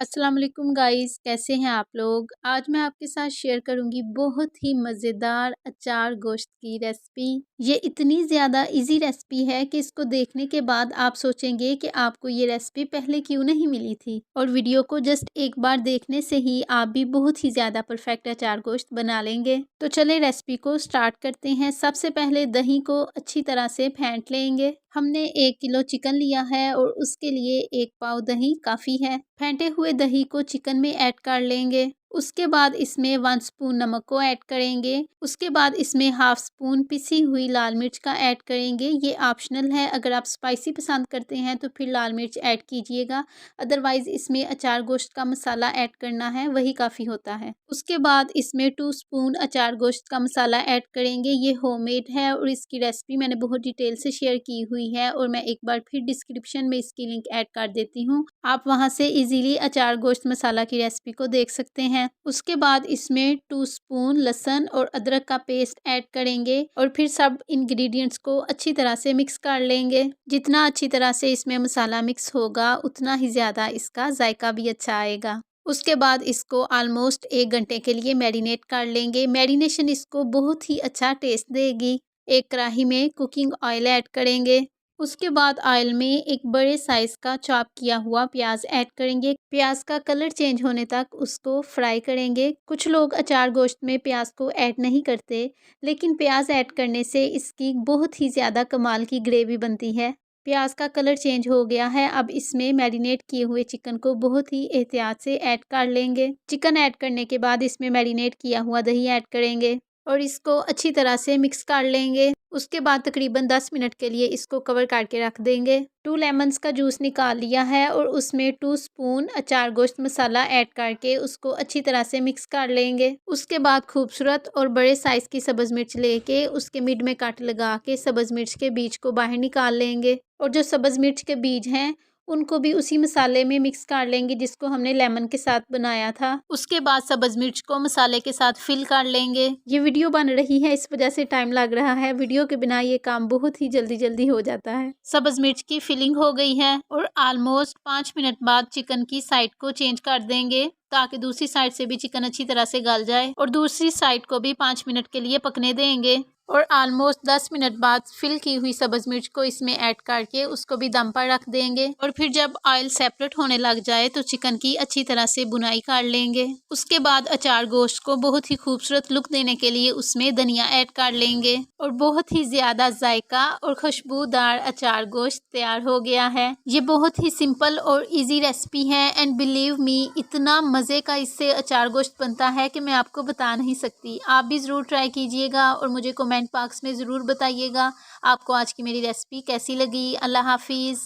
अस्सलाम वालेकुम गाइस, कैसे हैं आप लोग। आज मैं आपके साथ शेयर करूंगी बहुत ही मज़ेदार अचार गोश्त की रेसिपी। ये इतनी ज़्यादा इजी रेसिपी है कि इसको देखने के बाद आप सोचेंगे कि आपको ये रेसिपी पहले क्यों नहीं मिली थी। और वीडियो को जस्ट एक बार देखने से ही आप भी बहुत ही ज़्यादा परफेक्ट अचार गोश्त बना लेंगे। तो चले रेसिपी को स्टार्ट करते हैं। सबसे पहले दही को अच्छी तरह से फेंट लेंगे। हमने 1 किलो चिकन लिया है और उसके लिए 1 पाव दही काफ़ी है। फेंटे हुए दही को चिकन में ऐड कर लेंगे। उसके बाद इसमें 1 स्पून नमक को ऐड करेंगे। उसके बाद इसमें हाफ स्पून पिसी हुई लाल मिर्च का ऐड करेंगे। ये ऑप्शनल है, अगर आप स्पाइसी पसंद करते हैं तो फिर लाल मिर्च ऐड कीजिएगा, अदरवाइज़ इसमें अचार गोश्त का मसाला ऐड करना है, वही काफ़ी होता है। उसके बाद इसमें 2 स्पून अचार गोश्त का मसाला ऐड करेंगे। ये होममेड है और इसकी रेसिपी मैंने बहुत डिटेल से शेयर की हुई है और मैं एक बार फिर डिस्क्रिप्शन में इसकी लिंक ऐड कर देती हूँ। आप वहाँ से इजीली अचार गोश्त मसाला की रेसिपी को देख सकते हैं। उसके बाद इसमें 2 स्पून लहसुन और अदरक का पेस्ट ऐड करेंगे और फिर सब इंग्रेडिएंट्स को अच्छी तरह से मिक्स कर लेंगे। जितना अच्छी तरह से इसमें मसाला मिक्स होगा उतना ही ज़्यादा इसका जायका भी अच्छा आएगा। उसके बाद इसको ऑलमोस्ट 1 घंटे के लिए मैरिनेट कर लेंगे। मैरिनेशन इसको बहुत ही अच्छा टेस्ट देगी। एक कढ़ाई में कुकिंग ऑयल ऐड करेंगे। उसके बाद ऑयल में एक बड़े साइज़ का चॉप किया हुआ प्याज ऐड करेंगे। प्याज का कलर चेंज होने तक उसको फ्राई करेंगे। कुछ लोग अचार गोश्त में प्याज को ऐड नहीं करते, लेकिन प्याज ऐड करने से इसकी बहुत ही ज़्यादा कमाल की ग्रेवी बनती है। प्याज का कलर चेंज हो गया है। अब इसमें मैरिनेट किए हुए चिकन को बहुत ही एहतियात से ऐड कर लेंगे। चिकन ऐड करने के बाद इसमें मैरिनेट किया हुआ दही ऐड करेंगे और इसको अच्छी तरह से मिक्स कर लेंगे। उसके बाद तकरीबन 10 मिनट के लिए इसको कवर करके रख देंगे। 2 लेमन्स का जूस निकाल लिया है और उसमें 2 स्पून अचार गोश्त मसाला ऐड करके उसको अच्छी तरह से मिक्स कर लेंगे। उसके बाद खूबसूरत और बड़े साइज़ की सब्ज़ मिर्च लेके उसके मिड में कट लगा के सब्ज़ मिर्च के बीज को बाहर निकाल लेंगे और जो सब्ज़ मिर्च के बीज हैं उनको भी उसी मसाले में मिक्स कर लेंगे जिसको हमने लेमन के साथ बनाया था। उसके बाद सब्ज़ मिर्च को मसाले के साथ फिल कर लेंगे। ये वीडियो बन रही है, इस वजह से टाइम लग रहा है। वीडियो के बिना ये काम बहुत ही जल्दी हो जाता है। सब्ज़ मिर्च की फिलिंग हो गई है और ऑलमोस्ट 5 मिनट बाद चिकन की साइड को चेंज कर देंगे ताकि दूसरी साइड से भी चिकन अच्छी तरह से गल जाए और दूसरी साइड को भी 5 मिनट के लिए पकने देंगे। और ऑलमोस्ट 10 मिनट बाद फिल की हुई सब्ज़ मिर्च को इसमें ऐड करके उसको भी दम पर रख देंगे और फिर जब ऑयल सेपरेट होने लग जाए तो चिकन की अच्छी तरह से बुनाई कर लेंगे। उसके बाद अचार गोश्त को बहुत ही खूबसूरत लुक देने के लिए उसमें धनिया ऐड कर लेंगे और बहुत ही ज़्यादा जायका और खुशबूदार अचार गोश्त तैयार हो गया है। ये बहुत ही सिंपल और ईजी रेसिपी है एंड बिलीव मी इतना मज़े का इससे अचार गोश्त बनता है कि मैं आपको बता नहीं सकती। आप भी ज़रूर ट्राई कीजिएगा और मुझे कमेंट बॉक्स में ज़रूर बताइएगा आपको आज की मेरी रेसिपी कैसी लगी। अल्लाह हाफिज़।